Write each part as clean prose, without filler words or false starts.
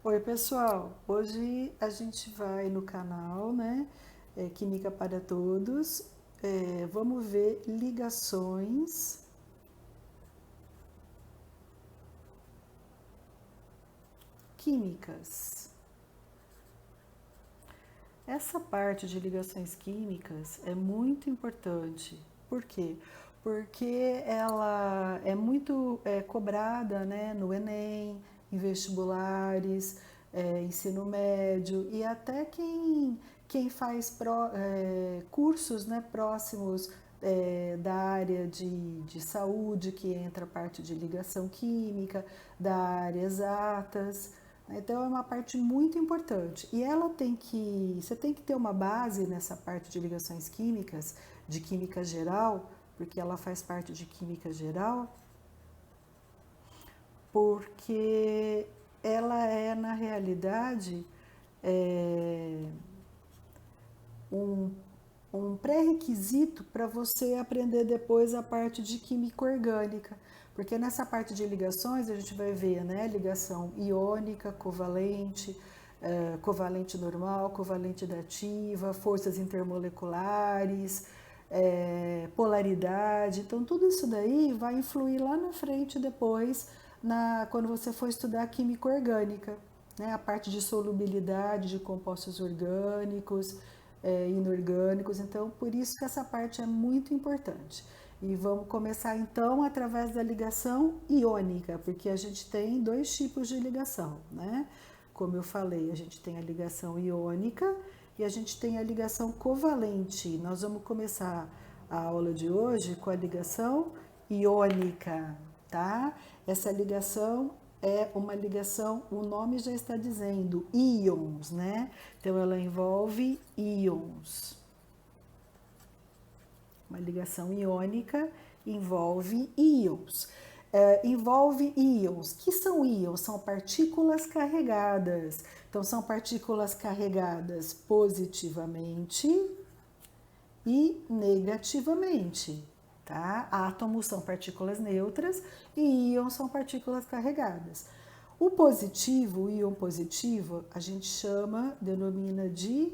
Oi, pessoal. Hoje a gente vai no canal, né? Química para Todos. Vamos ver ligações químicas. Essa parte de ligações químicas é muito importante. Por quê? Porque ela é muito cobrada, né, no Enem, em vestibulares, ensino médio e até quem faz cursos, né, próximos da área de saúde, que entra a parte de ligação química, da área exatas. Então é uma parte muito importante. E você tem que ter uma base nessa parte de ligações químicas, de química geral, porque ela faz parte de química geral, porque ela é, na realidade, é, um, um pré-requisito para você aprender depois a parte de química orgânica. Porque nessa parte de ligações a gente vai ver, né, ligação iônica, covalente, covalente normal, covalente dativa, forças intermoleculares, polaridade. Então tudo isso daí vai influir lá na frente depois, quando você for estudar química orgânica, né, a parte de solubilidade de compostos orgânicos, inorgânicos. Então por isso que essa parte é muito importante. E vamos começar então através da ligação iônica, porque a gente tem dois tipos de ligação, né? Como eu falei, a gente tem a ligação iônica e a gente tem a ligação covalente. Nós vamos começar a aula de hoje com a ligação iônica, tá? Essa ligação é uma ligação, o nome já está dizendo, íons, né? Então ela envolve íons. Uma ligação iônica envolve íons. Envolve íons. Que são íons? São partículas carregadas. Então, são partículas carregadas positivamente e negativamente. Tá? Átomos são partículas neutras e íons são partículas carregadas. O positivo, o íon positivo, a gente denomina de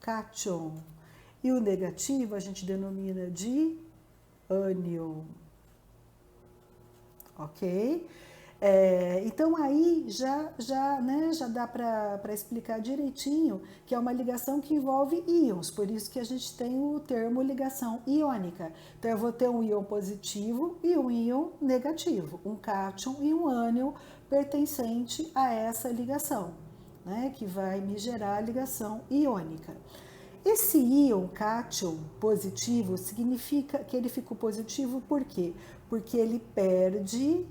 cátion. E o negativo a gente denomina de ânion, ok? Então aí já dá para explicar direitinho que é uma ligação que envolve íons, por isso que a gente tem o termo ligação iônica. Então eu vou ter um íon positivo e um íon negativo, um cátion e um ânion pertencente a essa ligação, né, que vai me gerar a ligação iônica. Esse íon cátion positivo significa que ele ficou positivo por quê? Porque ele perde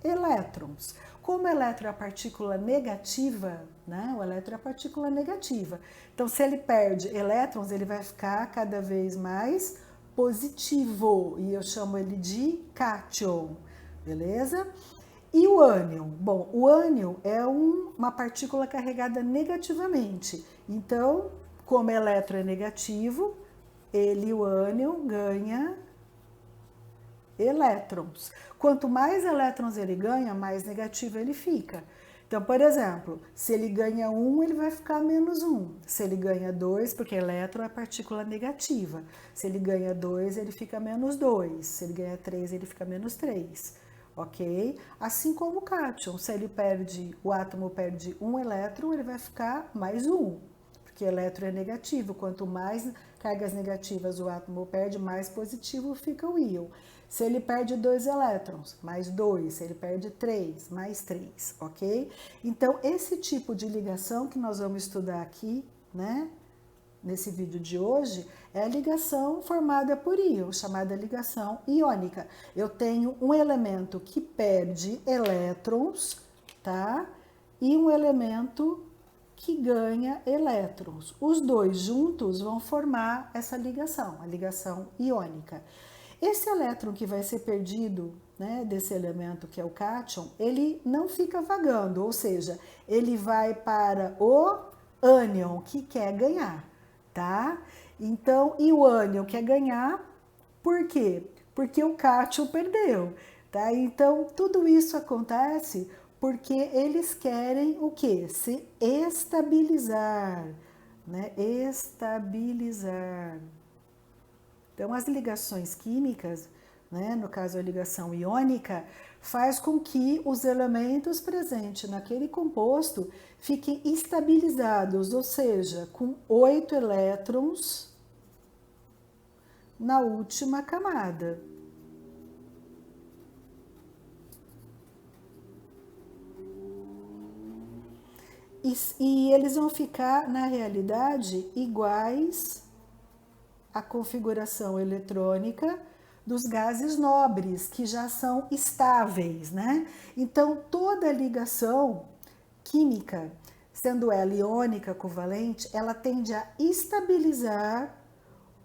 elétrons. Como o elétron é a partícula negativa, né? O elétron é a partícula negativa. Então, se ele perde elétrons, ele vai ficar cada vez mais positivo. E eu chamo ele de cátion, beleza? E o ânion? Bom, o ânion é uma partícula carregada negativamente. Então, como o elétron é negativo, o ânion, ganha elétrons. Quanto mais elétrons ele ganha, mais negativo ele fica. Então, por exemplo, se ele ganha 1, ele vai ficar menos 1. Se ele ganha 2, porque elétron é partícula negativa. Se ele ganha 2, ele fica menos 2. Se ele ganha 3, ele fica menos 3. Ok? Assim como o cátion, se o átomo perde um elétron, ele vai ficar mais 1. Porque elétron é negativo. Quanto mais cargas negativas o átomo perde, mais positivo fica o íon. Se ele perde 2 elétrons, mais 2. Se ele perde 3, mais 3, ok? Então, esse tipo de ligação que nós vamos estudar aqui, né, nesse vídeo de hoje, é a ligação formada por íon, chamada ligação iônica. Eu tenho um elemento que perde elétrons, tá? E um elemento que ganha elétrons. Os dois juntos vão formar essa ligação, a ligação iônica. Esse elétron que vai ser perdido, né, desse elemento que é o cátion, ele não fica vagando, ou seja, ele vai para o ânion que quer ganhar, tá? Então, e o ânion quer ganhar, por quê? Porque o cátion perdeu, tá? Então, tudo isso acontece Porque eles querem o quê? Se estabilizar, né? Estabilizar. Então, as ligações químicas, né, no caso a ligação iônica, faz com que os elementos presentes naquele composto fiquem estabilizados, ou seja, com 8 elétrons na última camada. E eles vão ficar, na realidade, iguais à configuração eletrônica dos gases nobres, que já são estáveis, né? Então, toda ligação química, sendo ela iônica covalente, ela tende a estabilizar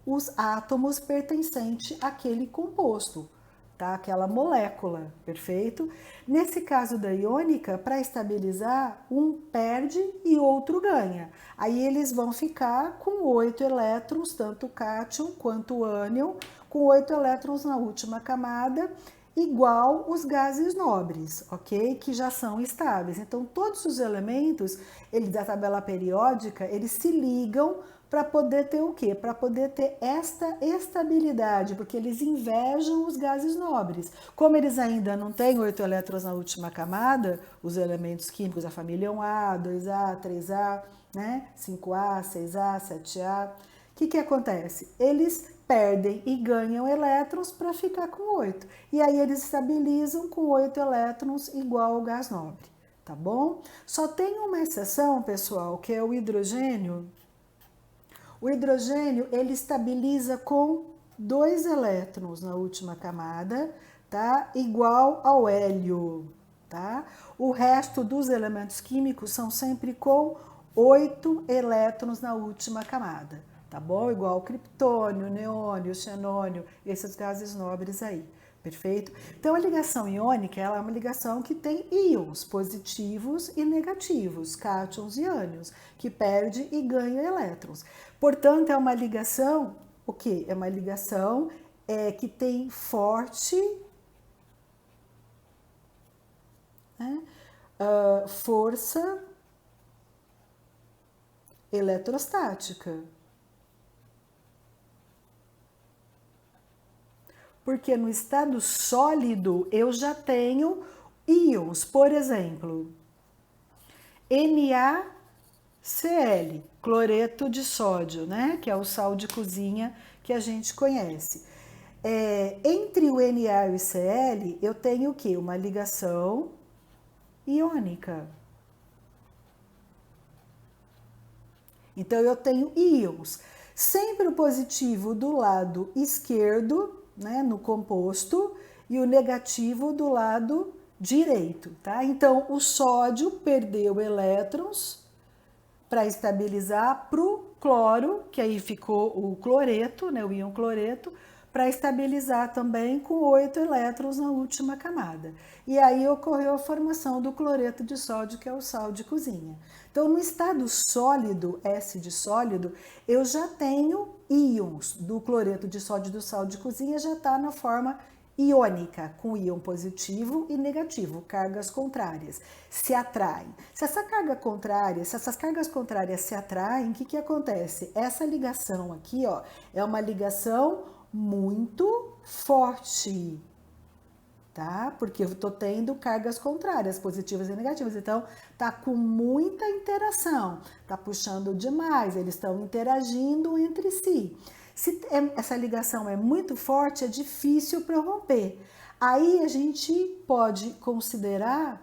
os átomos pertencentes àquele composto, tá? Aquela molécula, perfeito? Nesse caso da iônica, para estabilizar, um perde e outro ganha. Aí eles vão ficar com 8 elétrons, tanto o cátion quanto o ânion, com 8 elétrons na última camada, igual os gases nobres, ok? Que já são estáveis. Então, todos os elementos, eles da tabela periódica, eles se ligam para poder ter o quê? Para poder ter esta estabilidade, porque eles invejam os gases nobres. Como eles ainda não têm 8 elétrons na última camada, os elementos químicos da família 1A, 2A, 3A, né? 5A, 6A, 7A. O que acontece? Eles perdem e ganham elétrons para ficar com 8. E aí eles estabilizam com 8 elétrons igual ao gás nobre, tá bom? Só tem uma exceção, pessoal, que é o hidrogênio. O hidrogênio, ele estabiliza com 2 elétrons na última camada, tá? Igual ao hélio, tá? O resto dos elementos químicos são sempre com 8 elétrons na última camada, tá bom? Igual o criptônio, neônio, xenônio, esses gases nobres aí, perfeito? Então, a ligação iônica, ela é uma ligação que tem íons positivos e negativos, cátions e ânions, que perde e ganha elétrons. Portanto, é uma ligação, o quê? É uma ligação que tem forte força eletrostática. Porque no estado sólido eu já tenho íons, por exemplo, NaCl, cloreto de sódio, né? Que é o sal de cozinha que a gente conhece. Entre o Na e o Cl, eu tenho o quê? Uma ligação iônica. Então, eu tenho íons. Sempre o positivo do lado esquerdo, né, no composto, e o negativo do lado direito, tá? Então, o sódio perdeu elétrons para estabilizar para o cloro, que aí ficou o cloreto, né, o íon cloreto, para estabilizar também com 8 elétrons na última camada. E aí ocorreu a formação do cloreto de sódio, que é o sal de cozinha. Então, no estado sólido, S de sólido, eu já tenho íons do cloreto de sódio do sal de cozinha, já está na forma iônica, com íon positivo e negativo, cargas contrárias, se atraem. Se essas cargas contrárias se atraem, o que acontece? Essa ligação aqui, ó, é uma ligação muito forte, tá? Porque eu tô tendo cargas contrárias, positivas e negativas, então tá com muita interação, tá puxando demais, eles estão interagindo entre si. Se essa ligação é muito forte, é difícil para romper. Aí a gente pode considerar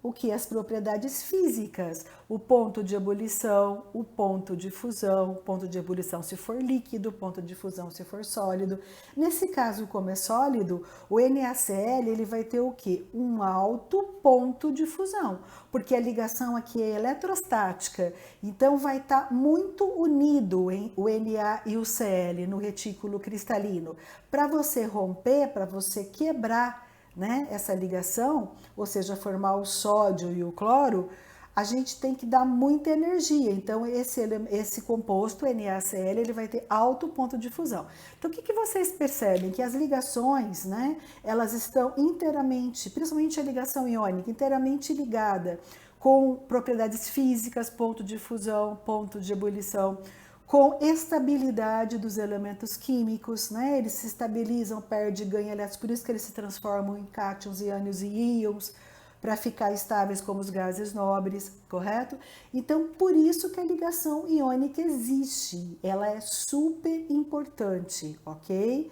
o que? As propriedades físicas, o ponto de ebulição, o ponto de fusão, ponto de ebulição se for líquido, ponto de fusão se for sólido. Nesse caso, como é sólido, o NaCl ele vai ter o que? Um alto ponto de fusão, porque a ligação aqui é eletrostática, então vai estar muito unido o Na e o Cl no retículo cristalino. Para você romper, para você quebrar, né, essa ligação, ou seja, formar o sódio e o cloro, a gente tem que dar muita energia. Então, esse composto, NaCl, ele vai ter alto ponto de fusão. Então, o que vocês percebem? Que as ligações, né, elas estão inteiramente, principalmente a ligação iônica, inteiramente ligada com propriedades físicas, ponto de fusão, ponto de ebulição, com estabilidade dos elementos químicos, né? Eles se estabilizam, perdem, ganham elétrons, por isso que eles se transformam em cátions, ânions e íons, para ficar estáveis como os gases nobres, correto? Então, por isso que a ligação iônica existe, ela é super importante, ok?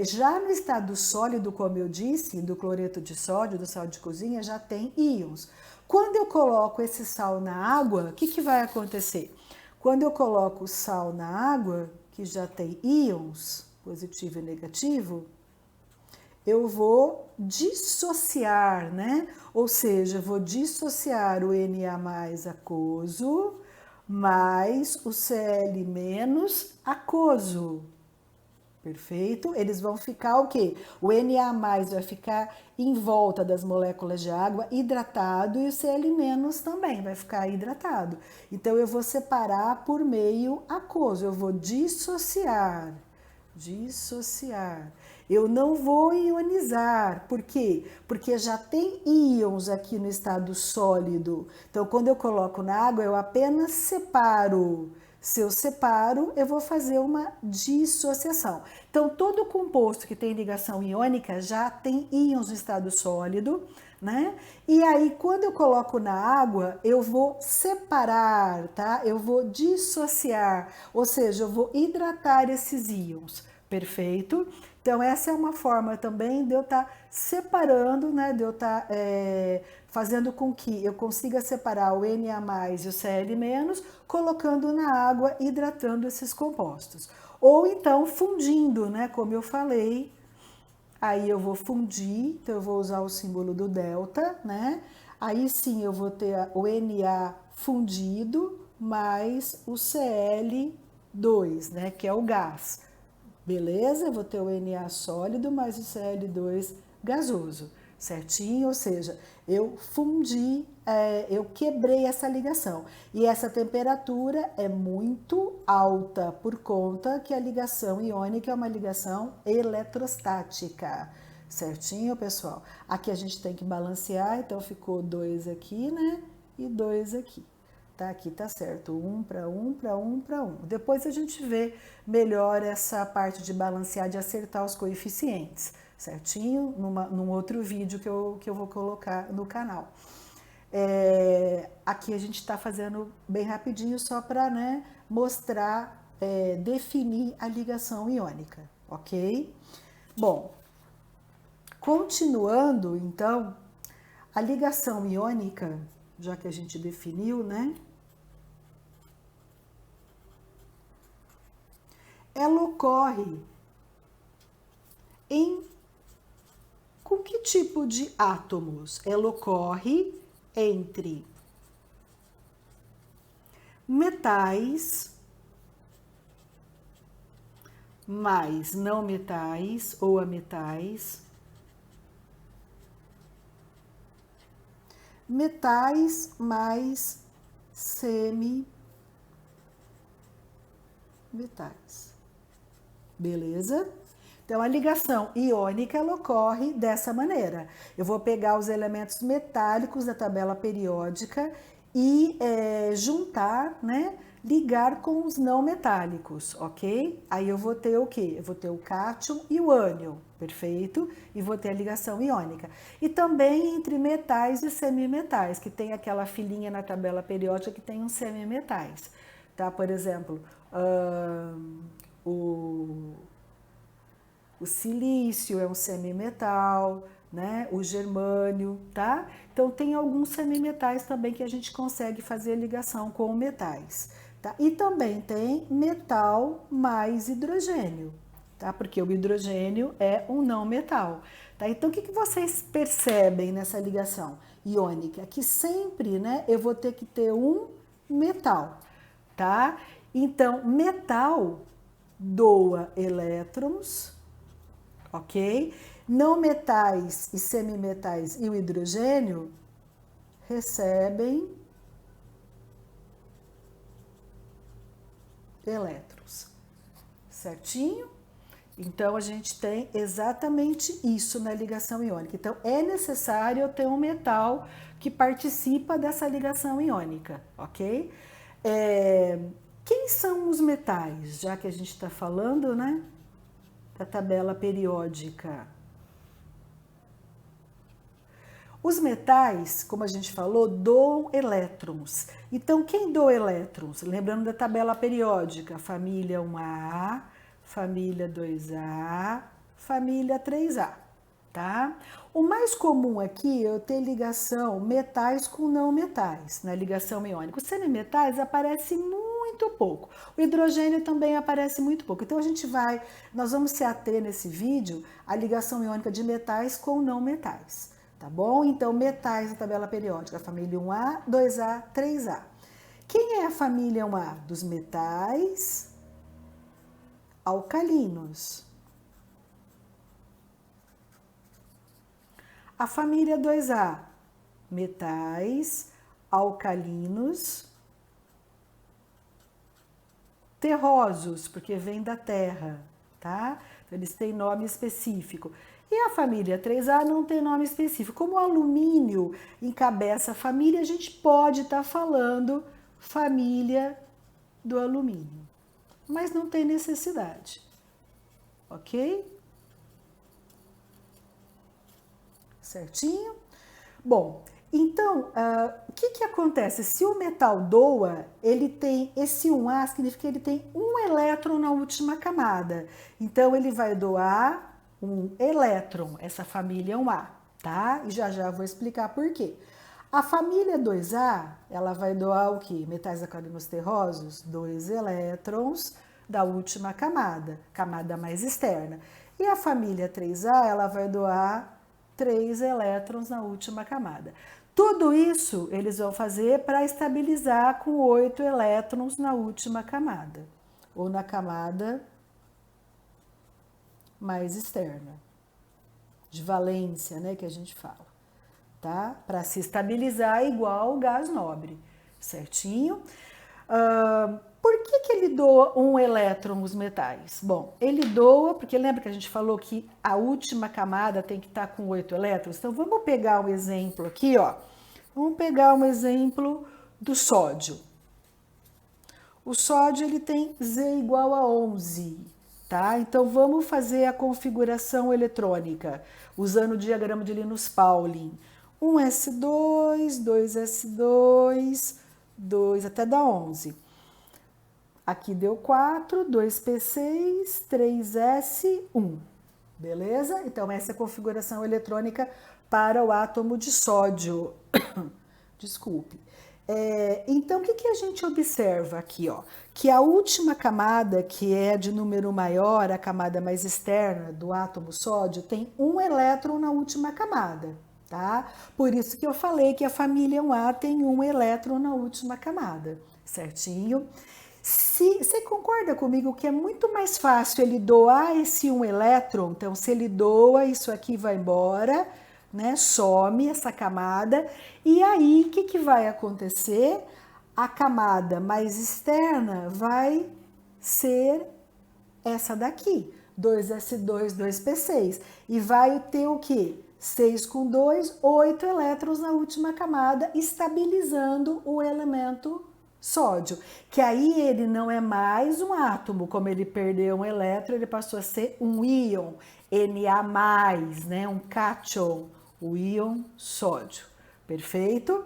Já no estado sólido, como eu disse, do cloreto de sódio, do sal de cozinha, já tem íons. Quando eu coloco esse sal na água, o que vai acontecer? Quando eu coloco sal na água, que já tem íons, positivo e negativo, eu vou dissociar, né? Ou seja, eu vou dissociar o Na+ aquoso mais o Cl- aquoso. Perfeito? Eles vão ficar o quê? O Na+ vai ficar em volta das moléculas de água hidratado e o Cl- também vai ficar hidratado. Então, eu vou separar por meio aquoso, eu vou dissociar. Dissociar. Eu não vou ionizar. Por quê? Porque já tem íons aqui no estado sólido. Então, quando eu coloco na água, eu apenas separo. Se eu separo, eu vou fazer uma dissociação. Então, todo composto que tem ligação iônica já tem íons no estado sólido, né? E aí, quando eu coloco na água, eu vou separar, tá? Eu vou dissociar, ou seja, eu vou hidratar esses íons, perfeito? Então, essa é uma forma também de eu estar separando, né? De eu estar fazendo com que eu consiga separar o Na+ e o Cl-, colocando na água, hidratando esses compostos. Ou então fundindo, né? Como eu falei, aí eu vou fundir, então eu vou usar o símbolo do delta, né? Aí sim eu vou ter o Na fundido mais o Cl2, né? Que é o gás. Beleza? Eu vou ter o Na sólido mais o Cl2 gasoso, certinho? Ou seja, eu fundi, eu quebrei essa ligação. E essa temperatura é muito alta por conta que a ligação iônica é uma ligação eletrostática. Certinho, pessoal? Aqui a gente tem que balancear, então ficou 2 aqui, né? E 2 aqui. Tá, aqui tá certo, 1 para 1 para 1 para 1. Depois a gente vê melhor essa parte de balancear, de acertar os coeficientes, certinho? Num outro vídeo que eu vou colocar no canal. Aqui a gente está fazendo bem rapidinho só para, né, mostrar, definir a ligação iônica, ok? Bom, continuando então, a ligação iônica, já que a gente definiu, né? Ela ocorre com que tipo de átomos? Ela ocorre entre metais mais não metais ou ametais, metais mais semimetais. Beleza? Então, a ligação iônica ela ocorre dessa maneira. Eu vou pegar os elementos metálicos da tabela periódica e juntar, né? Ligar com os não metálicos, ok? Aí eu vou ter o quê? Eu vou ter o cátion e o ânion, perfeito? E vou ter a ligação iônica. E também entre metais e semimetais, que tem aquela filinha na tabela periódica que tem uns semimetais, tá? Por exemplo, o silício é um semimetal, né? O germânio, tá? Então tem alguns semimetais também que a gente consegue fazer ligação com metais, tá? E também tem metal mais hidrogênio, tá? Porque o hidrogênio é um não metal, tá? Então o que vocês percebem nessa ligação iônica? Que sempre, né, eu vou ter que ter um metal, tá? Então, metal doa elétrons, ok? Não metais e semimetais e o hidrogênio recebem elétrons. Certinho? Então, a gente tem exatamente isso na ligação iônica. Então, é necessário eu ter um metal que participa dessa ligação iônica, ok? Quem são os metais? Já que a gente está falando, né, da tabela periódica. Os metais, como a gente falou, doam elétrons. Então, quem doa elétrons? Lembrando da tabela periódica, família 1A, família 2A, família 3A, tá? O mais comum aqui é eu ter ligação metais com não metais, na ligação iônica. Os semimetais aparecem muito pouco. O hidrogênio também aparece muito pouco. Então, nós vamos se ater nesse vídeo à ligação iônica de metais com não metais. Tá bom? Então, metais da tabela periódica, família 1A, 2A, 3A. Quem é a família 1A? Dos metais alcalinos. A família 2A, metais alcalinos terrosos, porque vem da terra, tá? Então, eles têm nome específico. E a família 3A não tem nome específico. Como o alumínio encabeça a família, a gente pode estar falando família do alumínio. Mas não tem necessidade. Ok? Certinho? Bom, então, o que acontece? Se o metal doa, ele tem esse 1A, significa que ele tem um elétron na última camada. Então, ele vai doar um elétron, essa família 1A, tá? E já vou explicar por quê. A família 2A, ela vai doar o quê? Metais alcalinos terrosos? 2 elétrons da última camada, camada mais externa. E a família 3A, ela vai doar 3 elétrons na última camada. Tudo isso eles vão fazer para estabilizar com 8 elétrons na última camada, ou na camada mais externa, de valência, né, que a gente fala, tá? Para se estabilizar igual o gás nobre, certinho? Por que ele doa um elétron os metais? Bom, ele doa, porque lembra que a gente falou que a última camada tem que estar com 8 elétrons? Então, vamos pegar um exemplo aqui, ó. Vamos pegar um exemplo do sódio. O sódio, ele tem Z igual a 11, tá? Então, vamos fazer a configuração eletrônica, usando o diagrama de Linus-Pauling. 1s2, 2s2, 2 até dar 11. Aqui deu 4, 2p6, 3s1. Beleza? Então, essa é a configuração eletrônica para o átomo de sódio. Desculpe. Então, o que a gente observa aqui? Ó? Que a última camada, que é de número maior, a camada mais externa do átomo sódio, tem um elétron na última camada, tá? Por isso que eu falei que a família 1A tem um elétron na última camada, certinho? Você concorda comigo que é muito mais fácil ele doar esse um elétron? Então, se ele doa, isso aqui vai embora, né? Some essa camada. E aí, o que vai acontecer? A camada mais externa vai ser essa daqui, 2s2, 2p6. E vai ter o quê? 6 com 2, 8 elétrons na última camada, estabilizando o elemento sódio, que aí ele não é mais um átomo, como ele perdeu um elétron, ele passou a ser um íon, Na+, né, um cátion, o íon sódio, perfeito?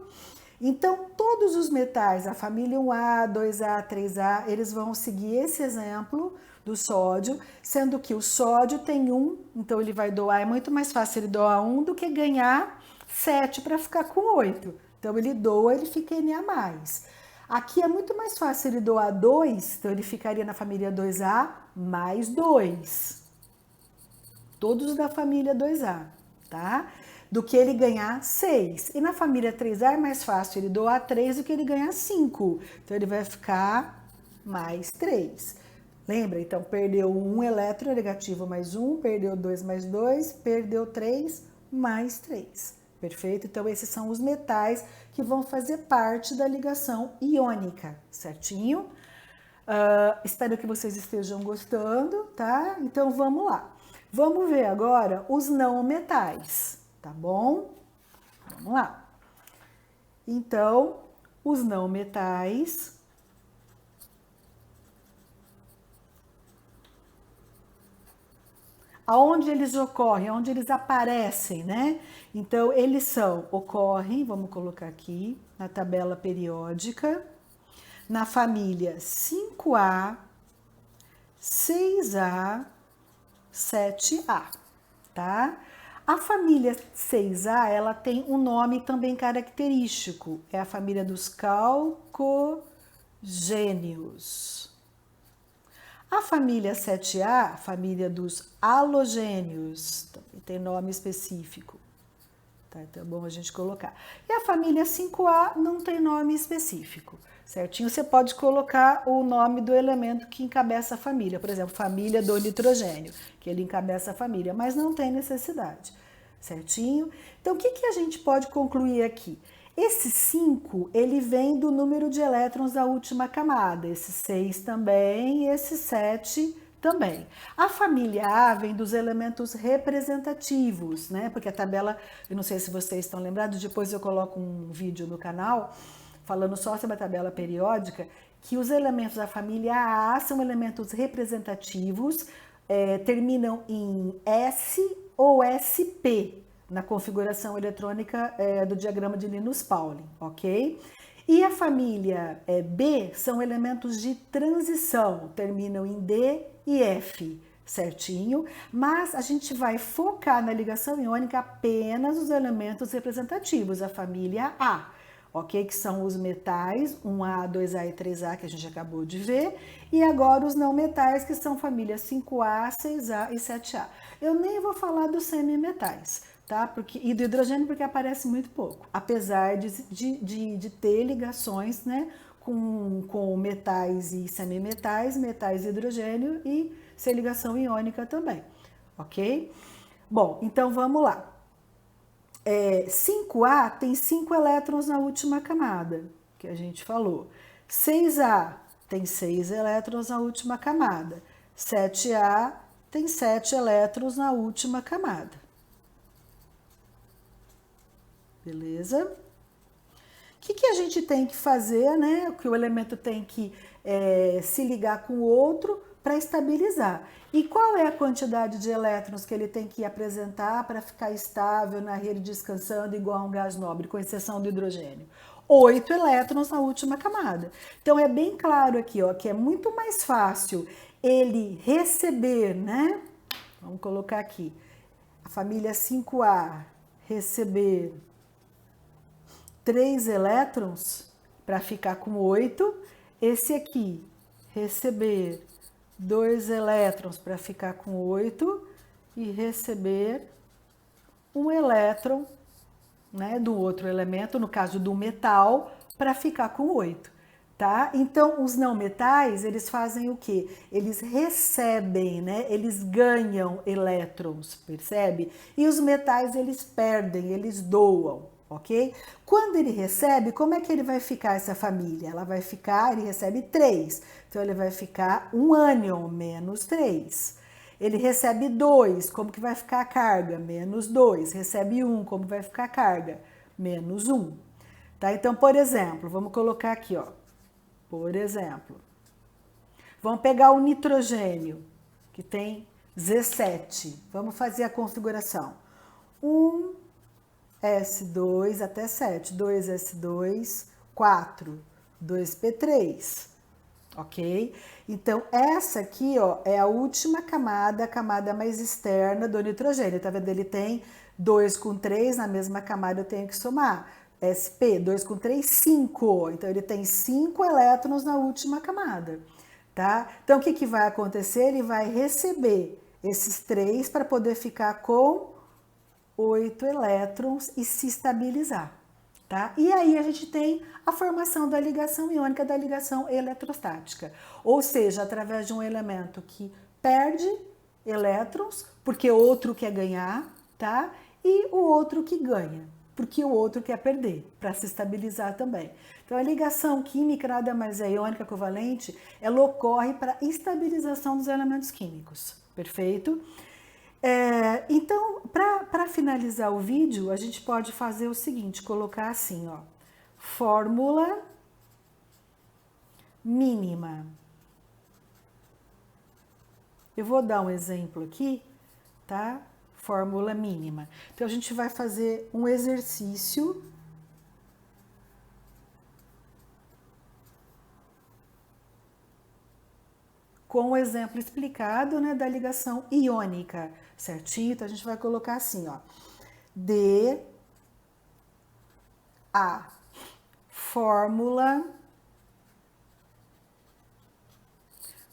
Então, todos os metais, a família 1A, 2A, 3A, eles vão seguir esse exemplo do sódio, sendo que o sódio tem 1, então ele vai doar, é muito mais fácil ele doar 1 do que ganhar 7 para ficar com 8. Então, ele doa, ele fica Na+. Aqui é muito mais fácil ele doar 2, então ele ficaria na família 2A mais 2. Todos da família 2A, tá? Do que ele ganhar 6. E na família 3A é mais fácil ele doar 3 do que ele ganhar 5. Então ele vai ficar mais 3. Lembra? Então perdeu 1 elétron negativo mais 1, perdeu 2 mais 2, perdeu 3 mais 3. Perfeito? Então, esses são os metais que vão fazer parte da ligação iônica, certinho? Espero que vocês estejam gostando, tá? Então, vamos lá. Vamos ver agora os não metais, tá bom? Vamos lá. Então, os não metais aonde eles ocorrem, aonde eles aparecem, né? Então, ocorrem, vamos colocar aqui na tabela periódica, na família 5A, 6A, 7A, tá? A família 6A, ela tem um nome também característico, é a família dos calcogênios. A família 7A, a família dos halogênios, também tem nome específico, tá? Então é bom a gente colocar. E a família 5A não tem nome específico, certinho? Você pode colocar o nome do elemento que encabeça a família, por exemplo, família do nitrogênio, que ele encabeça a família, mas não tem necessidade, certinho? Então o que a gente pode concluir aqui? Esse 5, ele vem do número de elétrons da última camada, esse 6 também e esse 7 também. A família A vem dos elementos representativos, né? Porque a tabela, eu não sei se vocês estão lembrados, depois eu coloco um vídeo no canal falando só sobre a tabela periódica, que os elementos da família A são elementos representativos, terminam em S ou SP, na configuração eletrônica do diagrama de Linus-Pauling, ok? E a família B são elementos de transição, terminam em D e F, certinho? Mas a gente vai focar na ligação iônica apenas os elementos representativos, a família A, ok? Que são os metais, 1A, 2A e 3A, que a gente acabou de ver, e agora os não metais, que são família 5A, 6A e 7A. Eu nem vou falar dos semimetais, tá? E do hidrogênio, porque aparece muito pouco, apesar de ter ligações, né, com metais e semimetais, metais e hidrogênio, e ser ligação iônica também, ok? Bom, então vamos lá. 5A tem 5 elétrons na última camada, que a gente falou. 6A tem 6 elétrons na última camada. 7A tem 7 elétrons na última camada. Beleza? O que a gente tem que fazer, né? Que o elemento tem que se ligar com o outro para estabilizar. E qual é a quantidade de elétrons que ele tem que apresentar para ficar estável na rede descansando igual a um gás nobre, com exceção do hidrogênio? 8 elétrons na última camada. Então é bem claro aqui, ó, que é muito mais fácil ele receber, né? Vamos colocar aqui, a família 5A receber 3 elétrons para ficar com 8, esse aqui receber 2 elétrons para ficar com 8 e receber 1 elétron, né, do outro elemento, no caso do metal, para ficar com 8, tá? Então, os não metais, eles fazem o quê? Eles recebem, né? Eles ganham elétrons, percebe? E os metais, eles perdem, eles doam, ok? Quando ele recebe, como é que ele vai ficar essa família? Ela vai ficar, ele recebe 3, então ele vai ficar um ânion, menos 3. Ele recebe 2, como que vai ficar a carga? Menos 2. Recebe 1, como vai ficar a carga? Menos 1. Tá? Então, por exemplo, vamos colocar aqui, ó. Por exemplo, vamos pegar o nitrogênio, que tem 17. Vamos fazer a configuração. 1s2 até 7. 2s2, 4. 2p3. Ok? Então, essa aqui, ó, é a última camada, a camada mais externa do nitrogênio. Tá vendo? Ele tem 2 com 3, na mesma camada eu tenho que somar. SP, 2 com 3, 5. Então, ele tem 5 elétrons na última camada, tá? Então, o que vai acontecer? Ele vai receber esses 3 para poder ficar com 8 elétrons e se estabilizar, tá? E aí a gente tem a formação da ligação iônica, da ligação eletrostática. Ou seja, através de um elemento que perde elétrons, porque outro quer ganhar, tá? E o outro que ganha, porque o outro quer perder, para se estabilizar também. Então, a ligação química nada mais é iônica covalente, ela ocorre para estabilização dos elementos químicos, perfeito? Então, para finalizar o vídeo, a gente pode fazer o seguinte, colocar assim, ó, fórmula mínima. Eu vou dar um exemplo aqui, tá? Fórmula mínima. Então, a gente vai fazer um exercício com o exemplo explicado, né, da ligação iônica, certinho? Então, a gente vai colocar assim, ó, a fórmula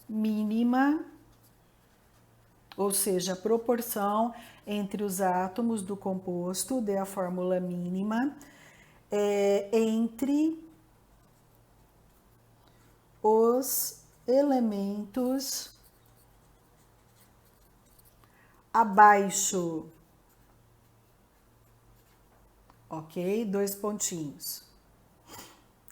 mínima, ou seja, a proporção entre os átomos do composto, a fórmula mínima, entre os elementos abaixo, ok? 2 pontinhos,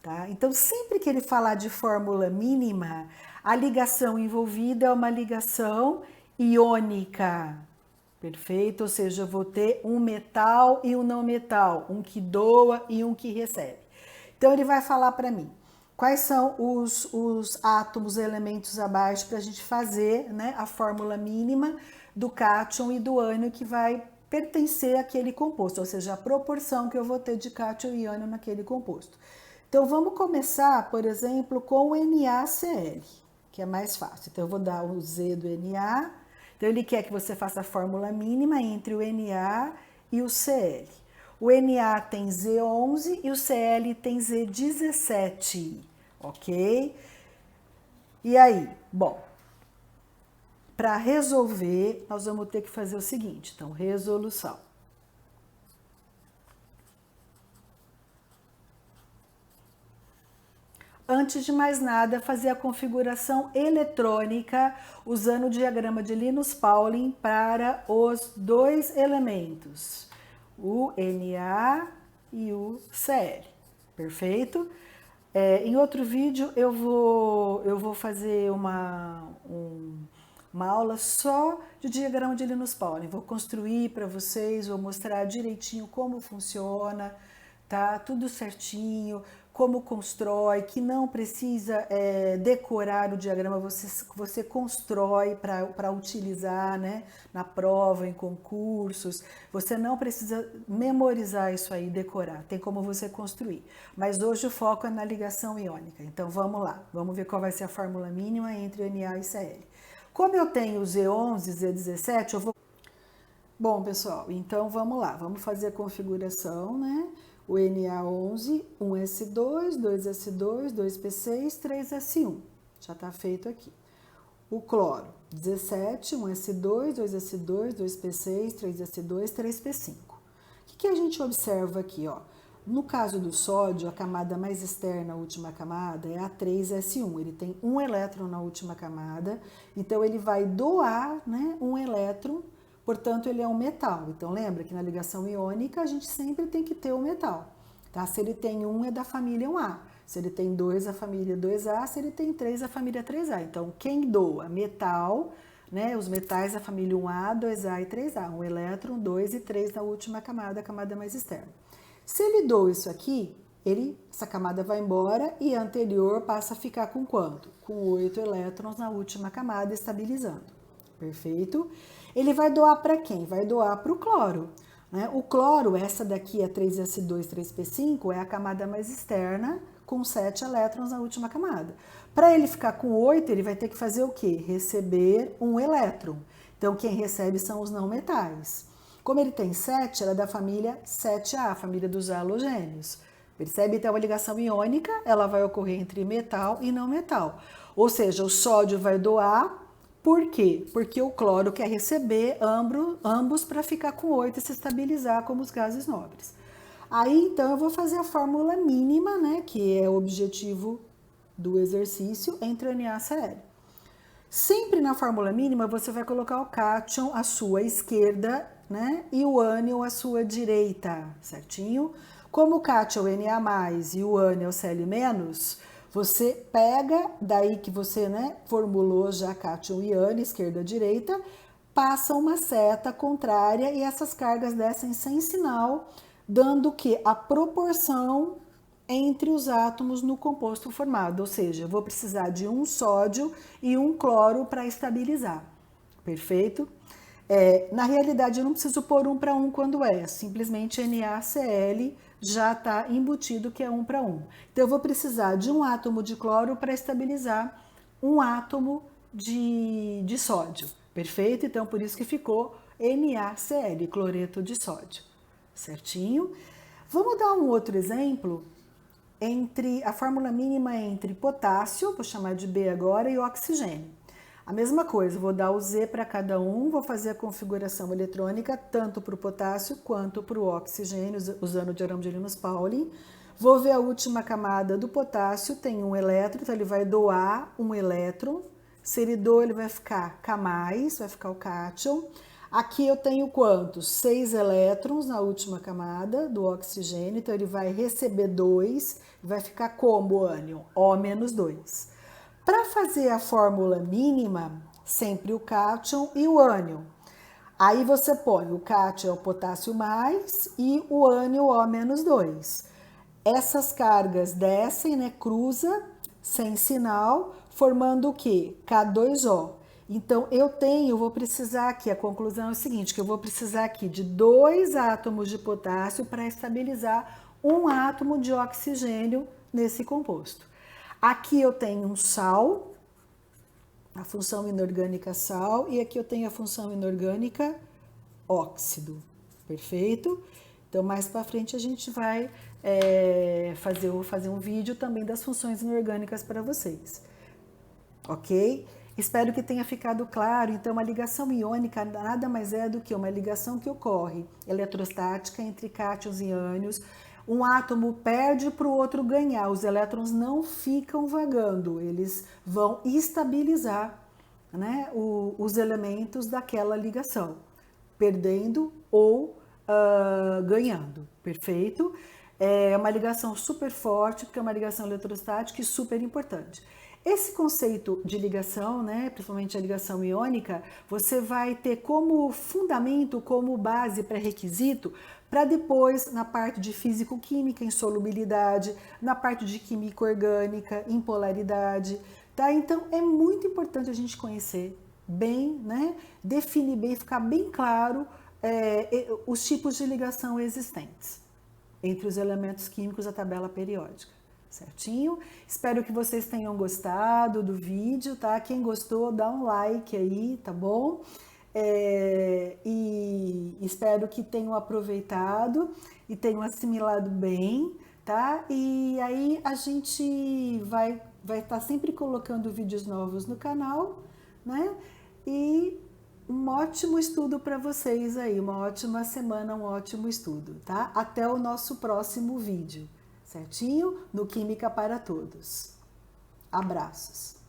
tá? Então, sempre que ele falar de fórmula mínima, a ligação envolvida é uma ligação iônica, perfeito? Ou seja, eu vou ter um metal e um não metal, um que doa e um que recebe. Então, ele vai falar para mim quais são os átomos, elementos abaixo para a gente fazer, né, a fórmula mínima do cátion e do ânion que vai pertencer àquele composto, ou seja, a proporção que eu vou ter de cátion e ânion naquele composto. Então, vamos começar, por exemplo, com o NaCl, que é mais fácil. Então, eu vou dar o Z do Na. Então, ele quer que você faça a fórmula mínima entre o Na e o Cl. O Na tem Z11 e o Cl tem Z17, ok? E aí? Bom, para resolver, nós vamos ter que fazer o seguinte. Então, resolução. Antes de mais nada, fazer a configuração eletrônica usando o diagrama de Linus-Pauling para os dois elementos, o Na e o Cl, perfeito? Em outro vídeo eu vou fazer uma aula só de diagrama de Linus-Pauling, vou construir para vocês, vou mostrar direitinho como funciona, tá? Tudo certinho, como constrói, que não precisa decorar o diagrama, você constrói para utilizar, né, na prova, em concursos. Você não precisa memorizar isso aí, decorar, tem como você construir. Mas hoje o foco é na ligação iônica. Então vamos lá, vamos ver qual vai ser a fórmula mínima entre Na e Cl. Como eu tenho Z11 e Z17, eu vou... Bom, pessoal, então vamos lá, vamos fazer a configuração, né? O Na11, 1S2, 2S2, 2P6, 3S1. Já está feito aqui. O cloro, 17, 1S2, 2S2, 2P6, 3S2, 3P5. O que a gente observa aqui, ó? No caso do sódio, a camada mais externa, a última camada, é a 3S1. Ele tem um elétron na última camada, então ele vai doar, né, um elétron. Portanto, ele é um metal. Então, lembra que na ligação iônica a gente sempre tem que ter o metal, tá? Se ele tem 1, é da família 1A. Se ele tem 2, a família 2A. Se ele tem 3, a família 3A. Então, quem doa metal, né? Os metais da família 1A, 2A e 3A. Um elétron, 2 e 3 na última camada, a camada mais externa. Se ele doa isso aqui, essa camada vai embora e a anterior passa a ficar com quanto? Com 8 elétrons na última camada, estabilizando. Perfeito? Ele vai doar para quem? Vai doar para o cloro, né? O cloro, essa daqui, a 3S2, 3P5, é a camada mais externa, com 7 elétrons na última camada. Para ele ficar com 8, ele vai ter que fazer o quê? Receber um elétron. Então, quem recebe são os não metais. Como ele tem 7, ela é da família 7A, a família dos halogênios. Percebe? Então, a ligação iônica, ela vai ocorrer entre metal e não metal. Ou seja, o sódio vai doar. Por quê? Porque o cloro quer receber ambos para ficar com 8 e se estabilizar como os gases nobres. Aí, então, eu vou fazer a fórmula mínima, né, que é o objetivo do exercício, entre o Na e Cl. Sempre na fórmula mínima, você vai colocar o cátion à sua esquerda né? E o ânion à sua direita, certinho? Como o cátion é Na+, e o ânion é o Cl-, você pega, daí que você, né, formulou já cátion e ânion, esquerda à direita, passa uma seta contrária e essas cargas descem sem sinal, dando que a proporção entre os átomos no composto formado, ou seja, eu vou precisar de um sódio e um cloro para estabilizar, perfeito? Na realidade, eu não preciso pôr 1 para 1 quando simplesmente NaCl já está embutido que é 1 para 1. Então, eu vou precisar de um átomo de cloro para estabilizar um átomo de sódio, perfeito? Então, por isso que ficou NaCl, cloreto de sódio, certinho? Vamos dar um outro exemplo entre a fórmula mínima entre potássio, vou chamar de B agora, e oxigênio. A mesma coisa, vou dar o Z para cada um, vou fazer a configuração eletrônica tanto para o potássio quanto para o oxigênio, usando o diagrama de Linus-Pauling. Vou ver a última camada do potássio, tem um elétron, então ele vai doar um elétron. Se ele doa, ele vai ficar K+, vai ficar o cátion. Aqui eu tenho quantos? 6 elétrons na última camada do oxigênio, então ele vai receber 2, vai ficar como o ânion? O-2. Para fazer a fórmula mínima, sempre o cátion e o ânion. Aí você põe o cátion é o potássio mais e o ânion O-2. Essas cargas descem, né, cruza, sem sinal, formando o quê? K2O. Então, eu vou precisar aqui, a conclusão é o seguinte, que eu vou precisar aqui de 2 átomos de potássio para estabilizar um átomo de oxigênio nesse composto. Aqui eu tenho um sal, a função inorgânica sal, e aqui eu tenho a função inorgânica óxido, perfeito? Então, mais para frente a gente vai fazer um vídeo também das funções inorgânicas para vocês, ok? Espero que tenha ficado claro. Então, uma ligação iônica nada mais é do que uma ligação que ocorre eletrostática entre cátions e ânions. Um átomo perde para o outro ganhar, os elétrons não ficam vagando, eles vão estabilizar, né, os elementos daquela ligação, perdendo ou ganhando, perfeito? É uma ligação super forte, porque é uma ligação eletrostática e super importante. Esse conceito de ligação, né, principalmente a ligação iônica, você vai ter como fundamento, como base, pré-requisito, para depois, na parte de físico-química, insolubilidade, na parte de química orgânica, impolaridade, tá? Então, é muito importante a gente conhecer bem, né, definir bem, ficar bem claro os tipos de ligação existentes entre os elementos químicos da tabela periódica. Certinho? Espero que vocês tenham gostado do vídeo, tá? Quem gostou, dá um like aí, tá bom? E espero que tenham aproveitado e tenham assimilado bem, tá? E aí a gente vai estar sempre colocando vídeos novos no canal, né? E um ótimo estudo para vocês aí, uma ótima semana, um ótimo estudo, tá? Até o nosso próximo vídeo. Certinho? No Química para Todos. Abraços!